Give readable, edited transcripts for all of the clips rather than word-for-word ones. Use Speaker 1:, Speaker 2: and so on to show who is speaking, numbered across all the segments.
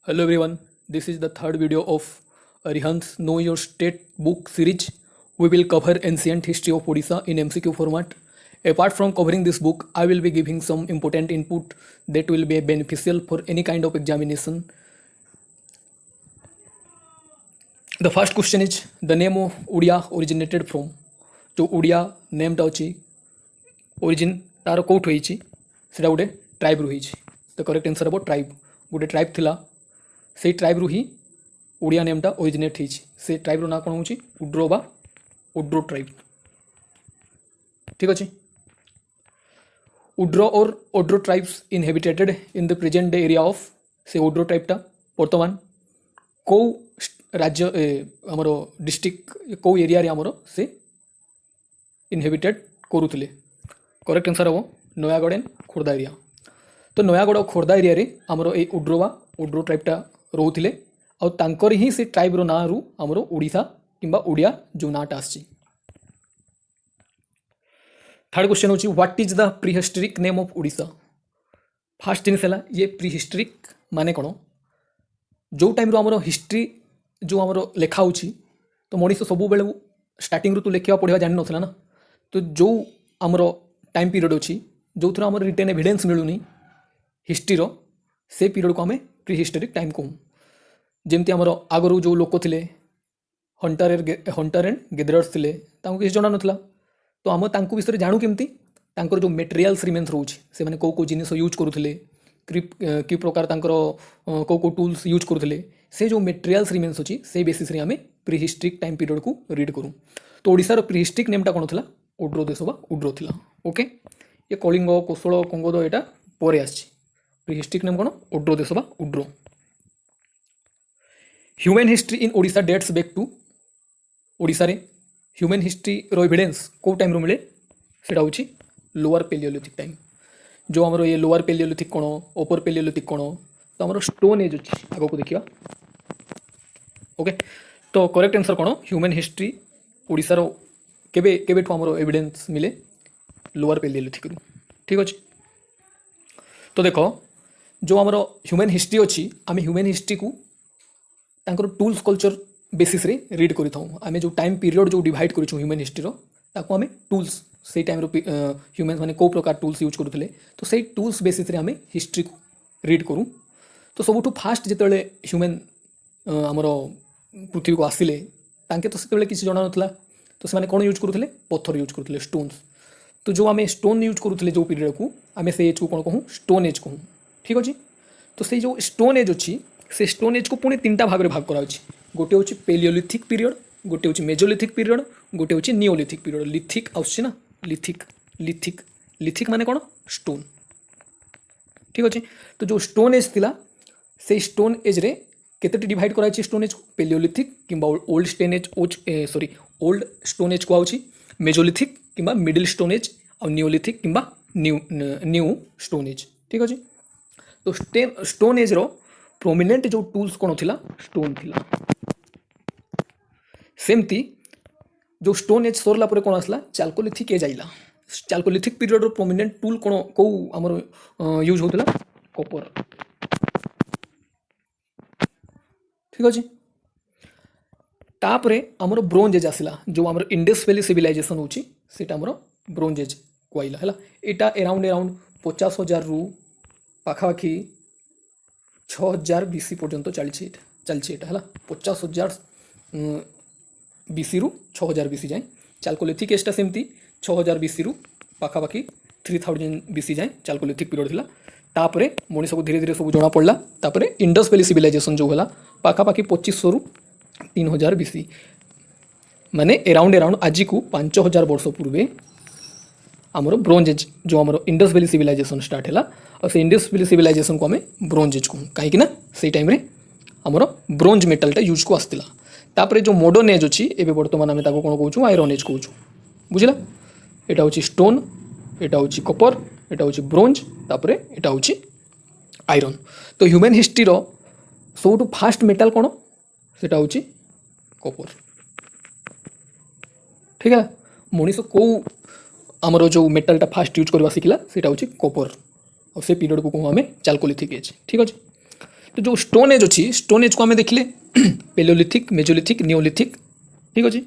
Speaker 1: Hello everyone, this is the third video of Arihan's Know Your State book series. We will cover ancient history of Odisha in MCQ format. Apart from covering this book, I will be giving some important input that will be beneficial for any kind of examination. The first question is the name of Odia originated from. जो ओडिया नेमटा अच्छी origin तार कौट होइछि सेटा गोटे tribe रु होइछि. The correct answer हम tribe. गोटे tribe थिला से ट्राइब रु ही ओडिया नेमटा ओरिजिनेट होइछि. से ट्राइब रो ना कोन होछि उड्रो बा उड्रो ट्राइब. ठीक अछि. उड्रो और Odra tribes inhabited in the present day area of. से ओड्रो ट्राइबटा वर्तमान को राज्य आमर डिस्ट्रिक्ट को एरिया रे आमर से इनहेबिटेड करुले. करेक्ट आंसर हम नयागढ़ एंड खोर्धा एरिया. तो नयागढ़ और खोर्धा एरिया रे आमर ए उड्रो बा उड्रो ट्राइबटा रोले आउ तांकर ही से ट्राइब्र ना रु आमर ओडिशा किंबा ओडिया जो नाटा आछि. थर्ड क्वेश्चन होची what is the prehistoric name of Odisha. Fast जिनिस है ये प्रीहिस्टोरिक माने कौन जो टाइम आमर हिस्ट्री जो आमर लेखा होची तो मनीष सब बेले स्टार्टिंग रू तो लिखा पढ़ा जान ना. तो जो आमर टाइम पीरियड अच्छी जो थोड़ा आम रिटेन एविडेंस मिलूनी हिस्ट्रीर से पीरियड को आम प्रीहिस्टोरिक टाइम कहूँ. जमती आमर आगरू जो लोक थे हंटर एंड गेदरर्स थे किसी जଣା नथिला. तो आम तांको विषय जानू केमती तांकर जो मेटेरियल्स रिमेन्स रोचे से माने को जिनिस यूज करुले कि प्रकार तांकर को टूल्स यूज करुले से जो मेटेरियल्स रिमेन्स अच्छी से बेसिस रे आम प्रीहिस्टोरिक टाइम पीरियड को रीड करूँ. तो ओडिशार प्रीहिस्टोरिक नेमटा कौन था ओड्रो देश बा उड्रो थिला. ओके ये कलिंग कोशल कंगोद यहाँ पर आसी. प्रीहिस्टोरिक नेम कौन ओड्रो देश बा Udra. Human history in Odisha dates back to. Odisha रे ह्यूमन हिस्ट्री रो एविडेंस को टाइम रो मिले सेटा होची लोअर पेलियोलिथिक टाइम. जो आमर ये लोअर पेलियोलिथिक कौन अपर पेलियोलिथिक कौन तो आमर स्टोन एज अच्छी आग को देखा. ओके तो करेक्ट आंसर कौन ह्यूमन हिस्ट्री ओडिशार केबे केबे ठो आमर एविडेंस मिले लोअर पेलियोलिथिक रु. ठीक अच्छे. तो देख जो आमर ह्यूमन हिस्ट्री अच्छी आम ह्यूमन हिस्ट्री को तांकर टूल्स कल्चर बेसिस रे रीड करि थाउ. आमे जो टाइम पीरियड जो डिवाइड करिछु ह्यूमन हिस्ट्री रो ताको आमे टूल्स से टाइम रो ह्यूमन माने को प्रकार टूल्स यूज करुले तो से टूल्स बेसिस रे आमे हिस्ट्री को रीड करूँ. तो सबुठु फास्ट जितेबाला ह्यूमन आमर पृथ्वी को आसिले तांके तो से किसी जଣା नथिला. तो से कौन यूज करुले पत्थर यूज करुले स्टोन्स. तो जो आम स्टोन यूज करुले जो पीरियड को आम से एज को कौन कहूँ स्टोन एज कहूँ. ठीक अच्छे. तो से जो स्टोन एज अच्छी से स्टोन एज को पुणी तीनटा भाग में भाग करा. गोटे हूँ पेलियोलिथिक पीरियड गोटे हूँ मेजोलिथिक पीरियड गोटे हूँ नियोलिथिक पीरियड. लिथिक आसुची ना लिथिक लिथिक लिथिक माने कौन स्टोन. ठीक अच्छे. तो जो स्टोन एज थिला से स्टोन एज रे केते डिवाइड कराई स्टोन एज पेलियोलिथिक किंबा old stone age sorry old stone age को आउची मेजोलिथिक किंबा मिडिल स्टोन एज और नियोलिथिक किंबा न्यू स्टोन एज. ठीक अच्छे. तो स्टोन एज रो प्रोमिनेंट जो टूल्स कौन थिला स्टोन थिला. सेमती जो स्टोन एज सरला पर कौन आसला चाल्कोलिथिक एज आइला. चाल्कोलिथिक पीरियड रो प्रोमिनेंट टूल कौन को आमर यूज होता कॉपर. ठीक अच्छे. तापरे आमर ब्रोंज एज आसला जो आमर इंडस वैली सिविलाइजेशन होची सेटा आमर ब्रोंज एज को आइला हैला. एटा अराउंड 50,000 रु पाखापाखि 6,000 BC पर्यंत चलछि एटा हैला. 50,000 BC रु 6,000 BC जाए. चाल्कोलिथिक एजटा सेमती 6,000 BC रु पाखापाखि 3,000 BC जाए चाल्कोलिथिक पीरियड थिला. तापरे मनीष को धीरे धीरे सब जना पड़ला. तापरे इंडस वैली सिविलाइजेशन जो होला पाखापाखि 2500 रु 3,000 BC माने अराउंड आज को 5,000 वर्ष पूर्वे आमर ब्रोंज एज जो आमर इंडस वैली सिविलाइजेशन स्टार्ट है और से इंडस वैली सिविलाइजेशन को आम ब्रोंज एज कहूँ कहीं से टाइम आमर ब्रोंज मेटालटा यूज को आसला. तापरे जो मॉडर्न एज अच्छी एवं बर्तमान आम कौन कहूँ आयरन एज कहूँ. बुझला. एटा हूँ स्टोन एटा हूँ कपर एटा हूँ ब्रोंज तापरे एटा हूँ आयरन. तो ह्यूमन हिस्ट्री रो सबुठु फास्ट मेटाल कौन सेटा हूँ कपर. ठीक है. मनीष को आमर जो मेटालटा फास्ट यूज करवा शिखला सेटा हूँ कपर और से पीरियड को कहूँ आम चाल्कोलिथिक एज. ठीक अच्छे. तो जो स्टोन एज अच्छी स्टोन एज को आम देखिले पेलियोलिथिक मेजोलिथिक नियोलिथिक ठीक अच्छे ये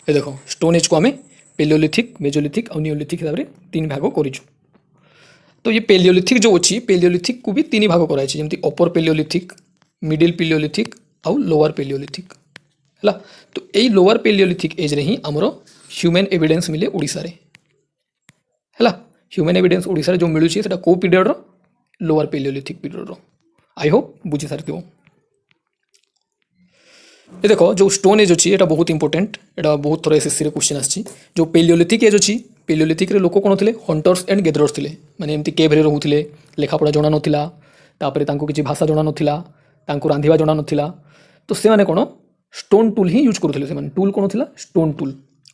Speaker 1: देख स्टोन एज को आम पेलियोलिथिक मेजोलिथिक और नियोलिथिक हिसाब से 3 भाग करूँ। तो ये पेलियोलिथिक जो अच्छी पेलियोलिथिक को भी 3 भाग कराई जमी अपर पेलियोलिथिक मिडिल पेलियोलिथिक आउ लोअर पेलियोलिथिक है। तो यही लोअर पेलियोलिथिक एज रे ही आमर ह्यूमन एविडेंस मिले ओडिशा रे है। ह्यूमन एविडेंस ओडिशा रे जो मिलूँ से कौ पीरियड रो लोअर पेलियोलिथिक पीरियड रो। आई होप बुझी सारी ये देख जो स्टोन एज अच्छी यहाँ बहुत इंपोर्टेंट यहाँ बहुत थोड़ा एसएससी क्वेश्चन आसी जो पेलियोलिथिक एज अच्छी पेलियोलिथिक रे लोक कौन थे हंटर्स एंड गेदरर्स थे माने एमती केव्रे रोते लेखापढ़ा जना नाला किसी भाषा जना नाला रांधिबा जना नाला तो से माने कौन स्टोन टूल ही यूज करुले से टूल कौन था स्टोन टूल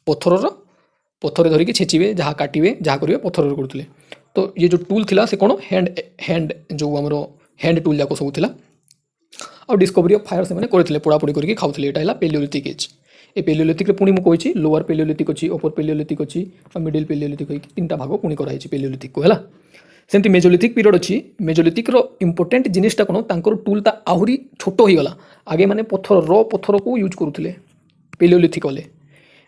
Speaker 1: पत्थर धरिकी छेचिबे जहाँ काटिबे जहाँ करेंगे पत्थर करुले। तो ये जो टूल थिला से कौन हैंड जो आमर हैंड टूल जाक सब थिला और डिस्कवरी ऑफ फायर से मैंने करते पोड़ापोड़ी करके खाऊले यहाँ पेलियोलिथिक एज ए पेलियोलिथिक पुणी मुझे लोअर पेलियोलिथिक अच्छी अपर पेलियोलिथिक अच्छी और मिडिल पेलियोलिथिक होगी 3टा भाग पुणी कराई पेलियोलिथिक को है। सेमती मेजोलिथिक पीरियड अच्छी मेजोलिथिक इंपोर्टेंट जिनिसटा कौन तांकर टूलटा आहरी छोट हो गला आगे मैंने पत्थर र पत्थर को यूज करुले पेलियोलिथिक वाले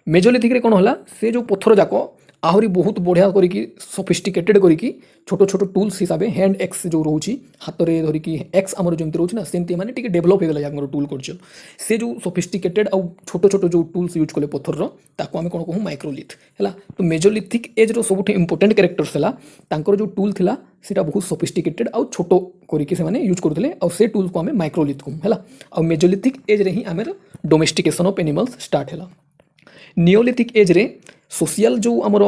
Speaker 1: मेजोलिथिक रे कौन होला से जो पत्थर जाक आहरी बहुत बढ़िया करिकी सोफिस्टिकेटेड करिकी छोट छोट टूल्स हिसाब हैंड एक्स जो रोची हाथ में धरिकी एक्स आमर जमी रोचे ना सेमती मैंने टी डेभलप होगा आमर टूल कल्चर से जो सोफिस्टिकेटेड आउ छोट छोट जो टूल्स यूज कले पत्थर ताको आम कौन कहूँ माइक्रोलिथ है। तो मेजोलिथिक एज रो सब इंपोर्टेंट कैरेक्टर्स है जो टूल थिला सीटा बहुत सोफिस्टिकेटेड आउ छोट करिकी से यूज करते और से टूल्स को आम माइक्रोलिथ कहूँ है। और मेजोलिथिक एज रे ही आम डोमेस्टिकेशन ऑफ एनिमल्स स्टार्ट है। नियोलिथिक एज रे सोशल जो आमर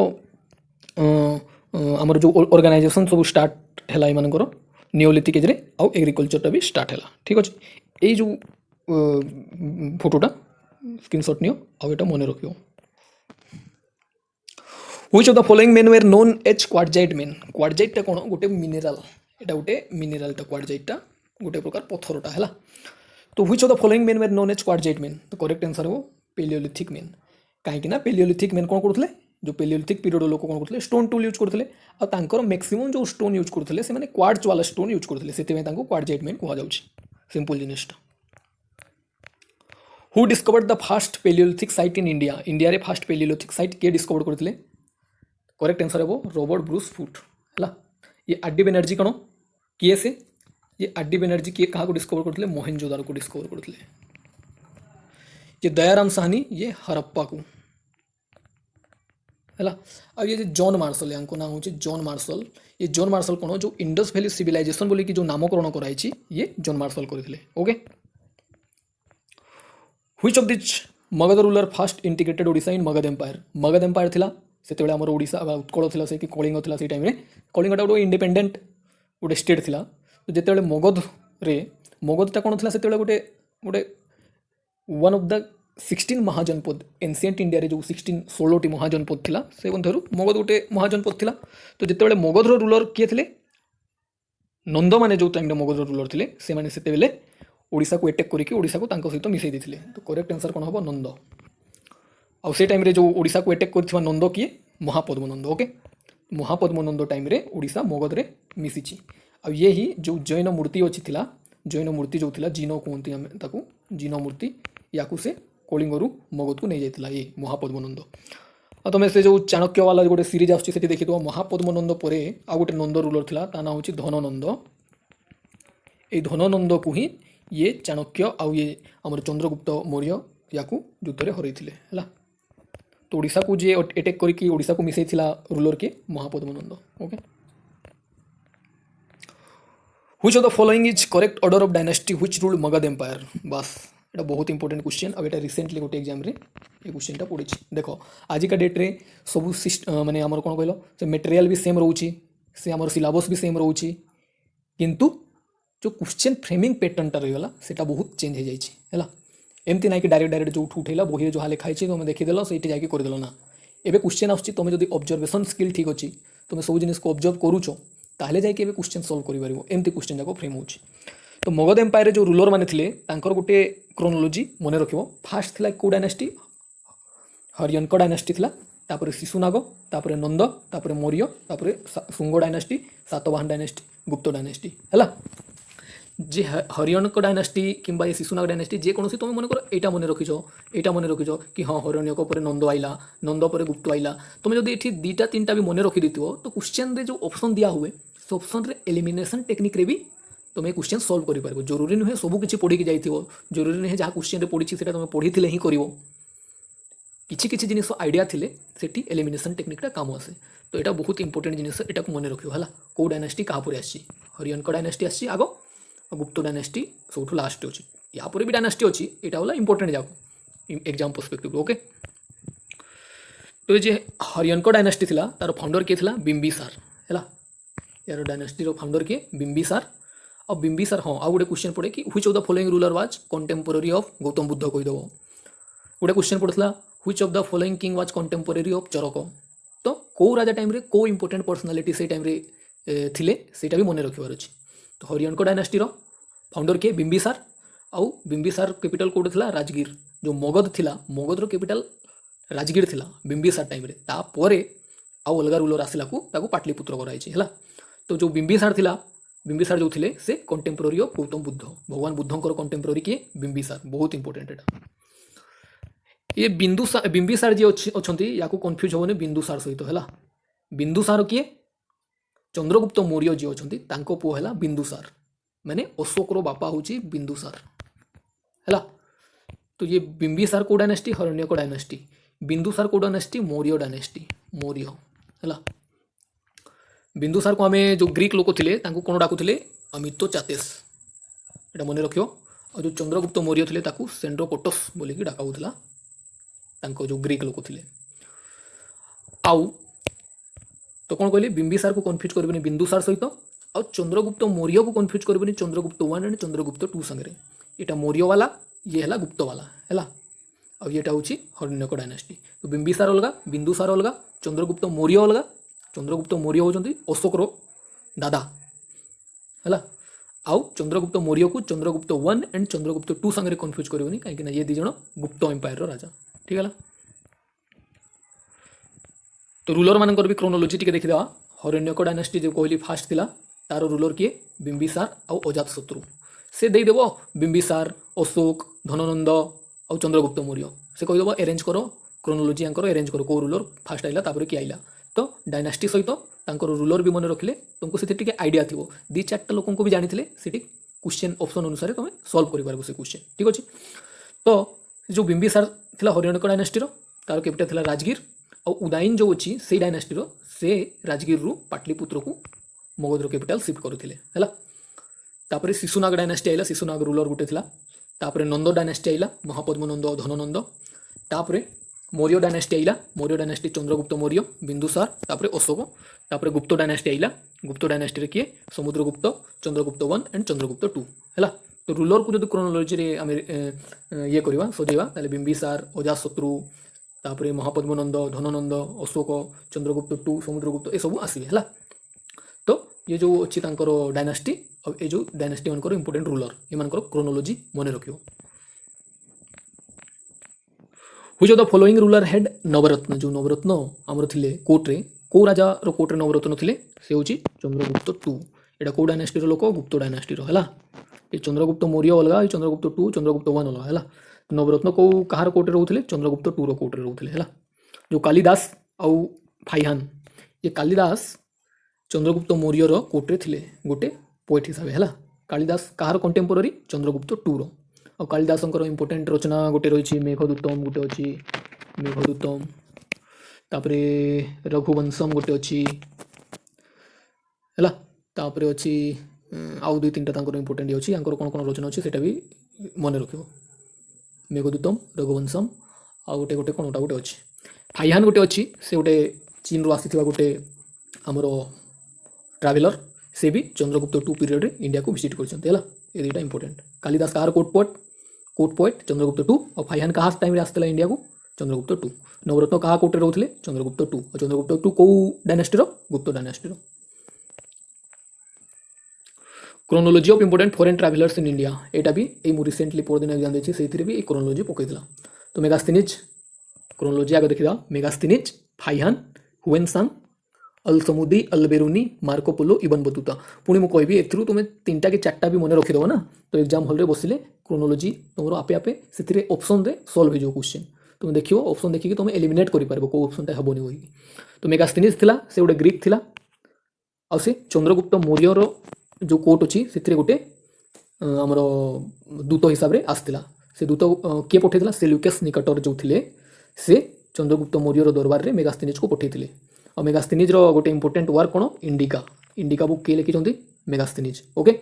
Speaker 1: जो ऑर्गेनाइजेशन सब स्टार्ट है एमनकर नियोलिथिक एज रे आउ एग्रीकल्चरटा भी स्टार्ट है। ठीक अच्छे यही जो फोटोटा स्क्रीनशॉट नियो आउ एटा मन रखियो। Which of the following men were known as quartzite men क्वार्टजाइटा कौन गोटे मिनेराल एटा गोटे मिनेरालटा क्वार्टजाइटा गोटे प्रकार पत्थरटा है। तो which of the following men were known as quartzite men तो करेक्ट आंसर हो पेलियोलिथिक मेन कहीं पेलियोलिथिक मेन कौन करते जो पेलियोलिथिक पीरियड लोक कौन करते स्टोन टूल यूज करते और मैक्सिमम जो स्टोन यूज करते से क्वार्ट्ज वाला स्टोन यूज करते से क्वार्टजाइट मेन कह सिंपल जिनिसटा। Who discovered the first Paleolithic site in India India रे फास्ट पेलियोलिथिक साइट किए डिस्कवर करते करेक्ट आंसर हे रॉबर्ट ब्रूस फुट है। ये आरडी बनर्जी कौन किए से ये आरडी बनर्जी किए क्या डिस्कवर करते मोहनजोदारो को डिस्कवर करते। ये दयाराम साहनी ये हरप्पा को है। और ये जॉन मार्शल यहाँ नाम हो जॉन मार्शल ये जॉन मार्शल कौन जो इंडस वैली सिविलाइजेशन बोली कि जो नामकरण कराई ये जॉन मार्शल करते। Okay which of this Magadha ruler first integrated Odisha in Magadha empire थिला से आम ओडिशा उत्कल थिला से कि कलिंग थिला से टाइम कलिंगटा गोटे इंडिपेंडेंट गोटे स्टेट थिला। तो जिते मगध रे मगधटा कौन थिला से गोटे गोटे one of the 16 mahajanapada ancient India रे जो 16 महाजनपद थिला से मध्यरु मगध गोटे महाजनपद थिला। तो जिते मगध रूलर किए थे नंद माने जो टाइम मगध रूलर थे से माने सेते बेले ओडिशा को अटैक करके ओडिशा को तांको सहित मिसई देथिले। तो करेक्ट आंसर कौन हम नंद और से टाइम रे जो ओडिशा को अटैक करथिबा नंद किए महापद्मनंद। ओके महापद्मनंद टाइम रे ओडिशा मगध रे मिसिची और ये ही जो जैन मूर्ति अच्छी थिला जैन मूर्ति जो थिला जीनो कहते आम ताकू जीनो मूर्ति या से कलिंगरू मगध को नहीं जाता ये महापद्मनंद। और तुम से जो चाणक्य वाला गोटे सीरीज आसी देखी तो महापद्मनंद पर आ गोटे नंद रूलर थिला ता ना हूँ धननंद ये धननंद को ही ये चाणक्य आउ ये आम चंद्रगुप्त मौर्य या युद्ध में हरई है। तो ओडिशा को जी अटैक करके ओडिशा को मिसई रूलर के Mahapadmananda. Okay which of the following is correct order of dynasty which ruled Magadha empire बस এটা बहुत इंपोर्टेंट क्वेश्चन अब এটা रिसेंटली गोटे एग्जाम रे ये क्वेश्चनटा पड़ी देख आज का डेट रे सब माने आमर कौन कहल से मटेरियल भी सेम रोची से आमर सिलेबस भी सेम रोची किंतु जो क्वेश्चन फ्रेमिंग पैटर्नटा रहीगला सेटा बहुत चेंज हो जाइए एमती ना कि डायरेक्ट जो उठेला बही जहाँ लिखाई तुम देखीदेल से जाकि करदेल ना एवं क्वेश्चन आस तुम जो ऑब्जर्वेशन स्किल ठीक अच्छी तुम सब जिन को ऑब्जर्व करुच ताहले जाकि क्वेश्चन सॉल्व कर एमती क्वेश्चन जाक फ्रेम हो। तो मगध एम्पायर जो रूलर माने थिले तांकर गोटे क्रोनोलोजी मन रखिबो फास्ट थिला को डायनेस्टी हरियनक डायनेस्टी थिला तापर शिशुनाग तापर नंद तापर मौर्य तापर Shunga dynasty Satavahana dynasty Gupta dynasty है। जे हरियणक डायनास्टी किंबा ये शिशुनाग डायनास्टी जेकोसी तुम मन कर एटा मन रखिछ एटा मन रखिछ कि हाँ हरियणक पर नंद आइला नंद पर गुप्त आइला तुम जब ये दुईटा तीन भी मन रखी देथिबो तो क्वेश्चन रे जो ऑप्शन दिया हुए से ऑप्शन रे एलिमिनेशन टेक्निक रे भी तुम क्वेश्चन सॉल्व कर पार जरूरी नुहे सब किसी पढ़ी जाइथिबो जरूरी नुहे जहाँ क्वेश्चन रे पढ़ी से तुम पढ़ी ही करिवो किछि किछि जिनिस आइडिया थिले सेठी एलिमिनेशन टेक्निकटा काम आसे तो यहाँ बहुत इंपोर्टेंट जिनिस एटा को मन रखियो हला को डायनास्टी कहाँ पर आसी हरियणक डायनास्टी आसी आगो गुप्त डायनास्टी सब लास्ट अच्छी या भी डायनास्टी अच्छी यहाँ होला इंपोर्टेंट जाको एग्जाम पर्सपेक्टिव ओके। तो ये हरियणक डायनास्टी थिला तार फाउंडर किए थिला बिंबिसार है यार डायनास्टी फाउंडर किए बिंबिसार और बिंबिसार हाँ आउ गोटे क्वेश्चन पड़े कि which of the following ruler was contemporary of Gautam Buddha कहीदेव गोटे क्वेश्चन पड़ता which of the following king was contemporary of Charak तो कौ राजा टाइम रे को इंपोर्टेंट पर्सनालीटी से टाइम रे थिले सेटा भी मन रखिबार अछि। तो हरियणक डायनास्टी रो फाउंडर किए बिंबिसार आउ बिंबिसार कैपिटल कोड थिला राजगीर जो मगध थिला मगध रो कैपिटल राजगीर थिला बिंबिसार टाइम रे तापरे आउ अलगा रूलर आसिला को ताकू पाटलिपुत्र कराई हला। तो जो बिंबिसार थिला बिंबिसार जो थिले से कंटेम्पोरारी ऑफ गौतम बुद्ध भगवान बुद्धंकर कंटेम्पोरारी किए बिंबिसार बहुत इंपोर्टेंट एटा ये बिंबिसार जी अच्छी या कन्फ्यूज होने बिंदुसार सहित है बिंदुसार किए चंद्रगुप्त मौर्य जी अच्छा पुओ है बिंदुसार माने अशोकर बापा हूँ बिंदुसार है। तो ये बिंबिसार को डायनेस्टी हरण्यक डायनेस्टी बिंदुसार को डायनेस्टी मौर्य डायनेस्टी मौर्य है। बिंदुसार को आम जो ग्रीक लोक थे कौन डाकुले अमितो चातेस यहाँ मन रखियो और जो चंद्रगुप्त मौर्य थे सेंड्रोकोटस बोलिकी डाकाउला जो ग्रीक लोक थे आउ तो कौन कहली बिंबिसार को कन्फ्यूज करबे बिंदुसार सहित आ चंद्रगुप्त मौर्य को कन्फ्यूज करबे चंद्रगुप्त 1 एंड चंद्रगुप्त 2 संगे यहाँ मौर्य वाला ये है गुप्त वाला है और ये हूँ हरण्यक डायनेस्टी। तो बिंबिसार अलग बिंदुसार अलग चंद्रगुप्त मौर्य अलग चंद्रगुप्त मौर्य होती अशोकर दादा है आउ चंद्रगुप्त मौर्य को चंद्रगुप्त 1 एंड चंद्रगुप्त 2 संगे कन्फ्यूज करबे कहीं ये दिज गुप्त एम्पायर राजा ठीक है। तो रूलर मानकर भी क्रोनोलोजी टी देखा हरण्यक डायनेस्टी जो कहली फास्ट थिला तार रूलर किए बिंबिसार आउ अजातशत्रु से देदेव बिंबिसार अशोक धननंद आउ चंद्रगुप्त मौर्य से कहीदेव अरेंज करो क्रोनोलोजी आंकर अरेंज करो कौ रूलर फास्ट आइला तापर किए आइला। तो डायनास्टी सहित रूलर भी मन रखिले तुमको से आइडिया थी दी चार्टा लोक भी जानी से क्वेश्चन ऑप्शन अनुसार तुम सॉल्व कर से क्वेश्चन ठीक अच्छे। तो जो बिंबिसार थिला हरियणक डायनेस्टीर तार कैपिटल थिला राजगीर और उदयन जो अच्छी से डायनेस्टीर से राजगीर रु पाटलिपुत्र को मगधर कैपिटल शिफ्ट करुले है। तापर शिशुनाग डायनेस्टी आइला शिशुनाग रूलर गोटे थिला तापर नंद डायनेस्टी आइला महापद्मनंद धननंद तापर मौर्य डायनेस्टी आइला मौर्य डायनेस्टी चंद्रगुप्त मौर्य बिंदुसार तापर अशोक तापर गुप्त डायनेस्टी आइला गुप्त डायनेस्टी किए समुद्रगुप्त चंद्रगुप्त 1 एंड चंद्रगुप्त 2 है। तो रूलर को जो क्रोनोलोजी आम ये करवा सजेवा ताले बिंबिसार अजातशत्रु तापर महापद्मनंद धननंद अशोक चंद्रगुप्त 2 समुद्रगुप्त ये सब आसवे है। तो ये जो अच्छी डायनास्टी और ये जो डायनास्टी मानकर इंपोर्टेंट रूलर ये क्रोनोलोजी मन रखियो। Which of the following ruler had Navratna जो नवरत्न आमर थिले कोर्टे को राजा रो कोर्टे नवरत्न थिले से होची चंद्रगुप्त 2 एटा को डायनास्टी रो लोक गुप्त डायनास्टी रो हला ये चंद्रगुप्त मौर्य अलग ये चंद्रगुप्त 2 चंद्रगुप्त 1 अलग है। नवरत्न को कहार कोर्टे रोते चंद्रगुप्त 2 रो कोर्टे रोते है। जो कालिदास आउ फाइहान ये कालिदास चंद्रगुप्त मौर्य रो कोर्टे थिले गोटे पोएट हिसाब है। कालिदास कहार कंटेम्पोरारी चंद्रगुप्त 2 रो और कालिदास इंपोर्टेंट रचना गोटे रही मेघदूतम गोटे अच्छी मेघदूतम तापरे रघुवंशम गोटे अच्छी है तापरे अच्छी आउ 2-3टा इंपोर्टेंट अच्छी कौन कौन रचना अच्छी से भी मन रख मेघदूतम रघुवंशम आउ गोटे गोटे कौन गोटे अच्छी फाइहान गोटे अच्छी से गोटे चीन रू आसी गोटे आमर ट्राभेलर से भी चंद्रगुप्त 2 पीरियड इंडिया को विजिट करते है। ये दुटा इंपोर्टेंट कालिदास कहार कोर्ट पोएट चंद्रगुप्त 2 और फाइहान कहा टाइम आसला इंडिया को चंद्रगुप्त 2 नवरत्न कहा कोर्टे रोते चंद्रगुप्त 2 और चंद्रगुप्त 2 कौ dynasty Gupta dynasty. Chronology of important foreign travellers in India यहाँ भी ये रिसेंटली परदिन एग्जाम देती से क्रोनोलोजी पकईला। तो मेगास्थनीज क्रोनोलोजी आगे देखा मेगास्थनीज फाइहान हुएनसांग अल समुदी, अल बेरुनी, मार्को पोलो, इबन बतुता। पुणी मुझे कहबी एथरू तुम 3टा कि 4टा भी मन रखिदेव ना, तो एग्जाम हल बसिले क्रोनोलोजी तुम आपे आपे से ऑप्शन रे सॉल्व हो क्वेश्चन। तुम देखियो ऑप्शन देखिए तुम एलिमिनेट कर कौ ऑप्शनटा हेबनी बोली। तो मेगास्थनीज थिला, से गोटे ग्रीक थिला, आ से चंद्रगुप्त मौर्यर जो कोर्ट अच्छी से गोटे आमर दूत हिसाब से आसला। से दूत किए पठेला, सेल्यूकस निकटर जो थे से चंद्रगुप्त मौर्यर दरबार में मेगास्थनीज को पठेइथिले। और मेगास्थनीज गोटे इंपोर्टेंट वर्क कौन, इंडिका। इंडिका बुक किए लिखिं मेगास्थनीज। ओके,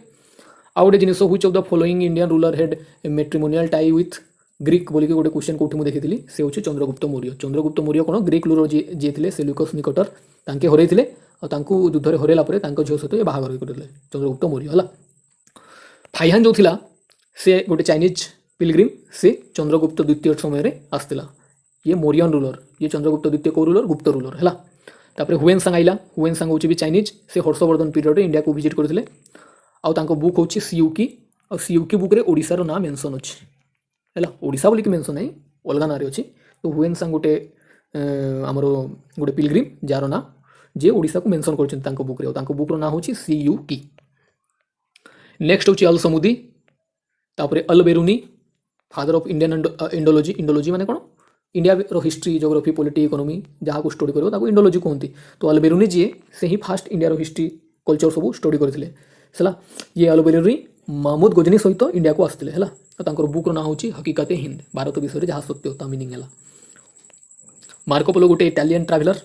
Speaker 1: आउ गोटे जिन which of the following Indian ruler had a matrimonial tie with Greek बोलिक गोटे क्वेश्चन कौटी मुझे देखी से हूँ चंद्रगुप्त मौर्य। चंद्रगुप्त मौर्य कौन, ग्रीक रूलर जी थे सेल्यूकस निकटर, तांके हरैथिले और युद्ध हरैला झील सहित बाहागर करते चंद्रगुप्त मौर्य है। फाइहान जो थिला से गोटे चाइनीज पिलग्रिम, से चंद्रगुप्त द्वितीय समय आसला। ये मौर्यन रूलर, ये चंद्रगुप्त द्वितीय को रूलर, गुप्त रूलर है। तापर हुएन सांग आइला, हुएन सांग हूँ भी चाइनीज, से हर्षवर्धन पीरियड इंडिया को विजिट करते। आउ बुक हूँ सीयूकी, और सीयूकी बुक रे ओडिशार ना मेंशन अच्छी है, ओडिशा बोलिक मेंशन है, अलग ना अच्छी। तो हुएन सांग गोटे आमर गोटे पिलग्रिम जार ना जे ओडिशा को मेंशन कर बुक रे, बुक्र ना हूँ सीयूकी। नेक्स्ट हूँ अल समुदी, तापर Al Biruni, father of Indian Indology. Indology माने कौन, India history, geography, polity, economy जहाँ को स्टडी करो इंडोलॉजी कहते। तो अल बेरुनी जी से ही फास्ट इंडिया हिस्ट्री कल्चर सब स्टडी करते है। ये अल बेरुनी महमूद गजनी सहित इंडिया को आसते है। तो बुक्र ना हूँ हकीकत हिंद, भारत विषय जहाँ सत्य होता मीनिंग है। मार्को पोलो गोटे इटालियन ट्राभेलर,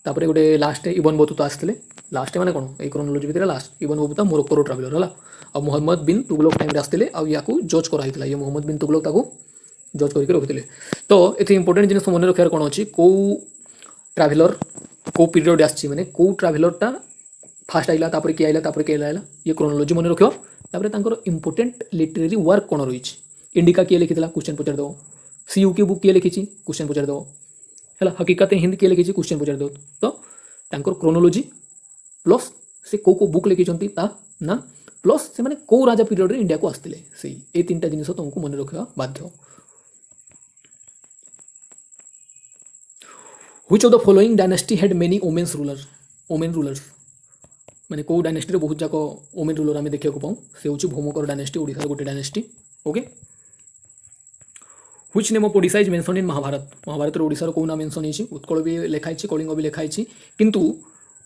Speaker 1: तापर गोटे लास्ट इबन बतुता आसते। लास्ट माने कौन, ये क्रोनोलॉजी भितर लास्ट इबन बतुता मोरक्कोर ट्राभेलर है। और मोहम्मद बिन तुगलक टाइम आसते, या जज कराई, ये मोहम्मद बिन तुगलक जज करके रखिते। तो ये इंपोर्टेंट जिन मन रखार कौन अच्छी, कौ ट्राभेलर कौ पीरियड आसी, मैंने कौ ट्राभेलरटा फास्ट आइला, तापर किए आइला, तापर किए आइला, ये क्रोनोलॉजी मन रख। तापर इंपोर्टेंट लिटरेरी वर्क कौन रही, इंडिका किए लिखी क्वेश्चन पचारदेव, सीयूकी बुक किए लिखी क्वेश्चन पचारदेव है, हकीकत हिंद किए लिखी क्वेश्चन पचारदेव। तो क्रोनोलॉजी प्लस से कौ बुक लिखिं ना, प्लस से मैंने कौ राजा पीरियड रे इंडिया को आसते, से ये 3टा जिन तुमको मन रखा बाध्य। Which of the following dynasty had many women's ruler, women rulers माने कौ डायनेस्टी बहुत जाक ओमेन रूलर आम देखा पाऊँ, से हूँ भौमकर डायनेस्टी, ओडिशा गोटे dynasty. Okay, which name of Odisha is mention in Mahabharata. Mahabharata ओडिशार कौ ना मेंशन होती, उत्कल भी लिखाई, कलिंग भी लिखाई, किंतु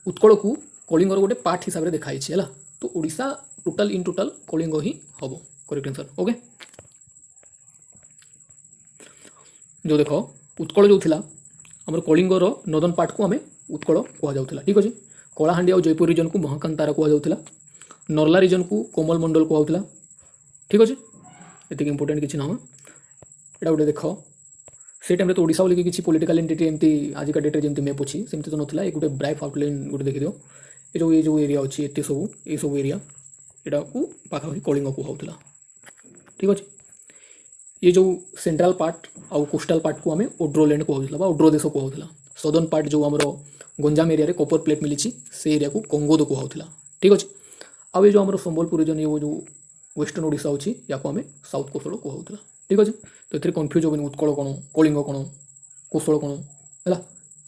Speaker 1: उत्कल को कलिंगर गोटे पार्ट हिसाब से देखाई है। तो ओडिशा टोटाल इन टोटाल कलिंग ही हम करेक्ट आंसर। ओके, जो देख उत्कल जो थिला आम कलिंगर नॉर्दर्न पार्ट को आम उत्कल कहुला, ठीक अच्छे। कलाहांडी और जयपुर रिजन को महाकांतारा कहुला, नर्ला रिजन को कोमल मंडल कहुला, ठीक अच्छे। ये इंपोर्टेंट किसी ना, यहाँ गोटे देख से टाइम तो ओडिशा बोलिक किसी पॉलिटिकल एंटिटी एमती आजिका डेट्रे जमी मैप अच्छी सेमती तो नाला, ये गोटे ब्राइफ आउटलाइन गोटे देखिद, ये जो एरिया अच्छी एत सब ये सब एरिया यहाँ को पाखापाखि कलिंग कहुला, ठीक अच्छे। ये जो सेंट्रल पार्ट आउ कोस्टल पार्ट को आम ओड्रोलैंड कहुला, ओड्रो देश कहुला। सदर्न पार्ट जो आमर गंजाम एरिया कपर प्लेट मिली से एरिया को कंगोद कहुला, ठीक अच्छे। आउ ये जो आम संबलपुर रिजन, ये जो वेस्टर्न ओडिशा अच्छी या आम साउथ कोसल कहुला, ठीक अच्छे। तो ये कन्फ्यूज होनी उत्कल कौन, कलिंग कौन, कोसल कौन है,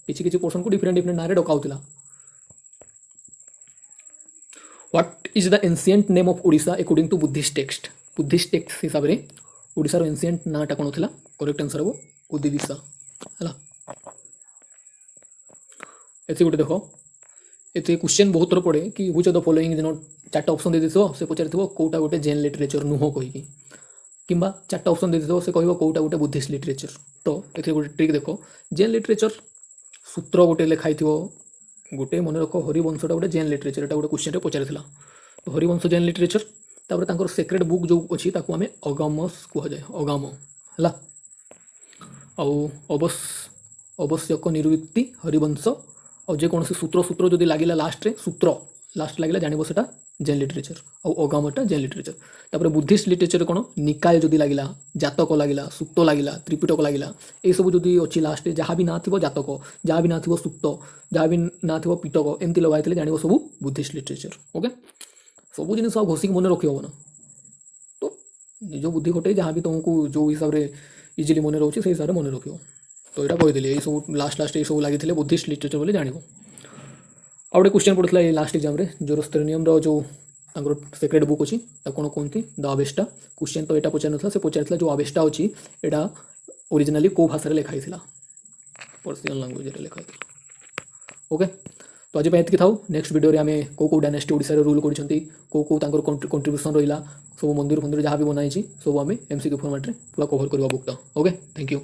Speaker 1: किसी किसी पोर्सन को डिफरेंट डिफरेंट ना डकाउला। What is the ancient name of Odisha according to Buddhist text. Buddhist text हिसाब से ओडिशार एंशिएंट नाटा कौन था, करेक्ट आंसर हम ओडिशा है। ये गोटे देख, ये क्वेश्चन बहुत थर पड़े कि व्हिच ऑफ द फॉलोइंग दिन 4टा ऑप्शन दे देथिबो, से पचारि कौटा गोटे जैन लिटरेचर नुह कहीकि, किंबा 4टा ऑप्शन दे देथिबो, से कहबो कौटा गोटे बुद्धिस्ट लिटरेचर। तो ये गोटे ट्रिक देख, जैन लिटरेचर सूत्र गोटे लिखाई गोटे मन रख, हरिवंशटा गोटे जैन लिटरेचर, एटा गोटे क्वेश्चन पचारिथिला। तो हरिवंश जैन लिटरेचर, तापर तांकर सेक्रेट बुक जो अच्छी ताकू आम अगामस कहुए, अगाम है। आवश्यक निरुक्ति हरिवंश, और जेकोसी सूत्र सूत्र जो लगे लास्ट रे सूत्र लास्ट लगे जानव से जैन लिटरेचर, और अगामटा जैन लिटरेचर। तापर बुद्धिस्ट लिटरेचर कौन, निकाय जदि लगे, जातक लगे, सूक्त लगे, त्रिपिटक लगे, ये सब जो अच्छी लास्ट जहाँ भी ना थो जातक, जहाँ भी ना थो सूक्त, जहाँ भी ना थो पिटक, एमती लगाई जानव सब बुद्धिस्ट लिटरेचर। ओके, सब जिन घोषिक मन रखी हम ना, तो निज बुद्धि खटे जहाँ भी तुमको जो हिसाब से इजिली मन रोचे से हिसाब से मन रख। तो यहाँ कही ये सब लास्ट लास्ट ये सब लगी बुद्धिस्ट लिटरेचर बोले जान। ଆଉ ଗୋଟେ କ୍ୱେଶ୍ଚନ୍ ପଡ଼ିଥିଲା ଏଇ ଲାଷ୍ଟ ଏକ୍ଜାମ୍ରେ ଜୋରୋସ୍ଟ୍ରେନିୟମର ଯେଉଁ ତାଙ୍କର ସେକ୍ରେଟ୍ ବୁକ୍ ଅଛି ତାକୁ କ'ଣ କୁହନ୍ତି ଦ ଆବେଷ୍ଟା। କ୍ୱେଶ୍ଚନ୍ ତ ଏଇଟା ପଚାରିନଥିଲା, ସେ ପଚାରିଥିଲା ଯେଉଁ ଆବେଷ୍ଟା ଅଛି ଏଇଟା ଓରିଜିନାଲି କେଉଁ ଭାଷାରେ ଲେଖା ହେଇଥିଲା, ପର୍ସିଆନ୍ ଲାଙ୍ଗୁଏଜରେ ଲେଖା ହେଇଥିଲା। ଓକେ, ତ ଆଜି ପାଇଁ ଏତିକି ଥାଉ। ନେକ୍ସଟ ଭିଡ଼ିଓରେ ଆମେ କେଉଁ ଡାଇନାଷ୍ଟି ଓଡ଼ିଶାରେ ରୁଲ୍ କରିଛନ୍ତି, କେଉଁ ତାଙ୍କର କଣ୍ଟ୍ରିବ୍ୟୁସନ୍ ରହିଲା, ସବୁ ମନ୍ଦିର ଫନ୍ଦିର ଯାହା ବି ବନା ହେଇଛି ସବୁ ଆମେ MCQ ଫର୍ମାଟ୍ରେ ପୁରା କଭର୍ କରିବା ବୁକ୍ଟା। Okay, thank you.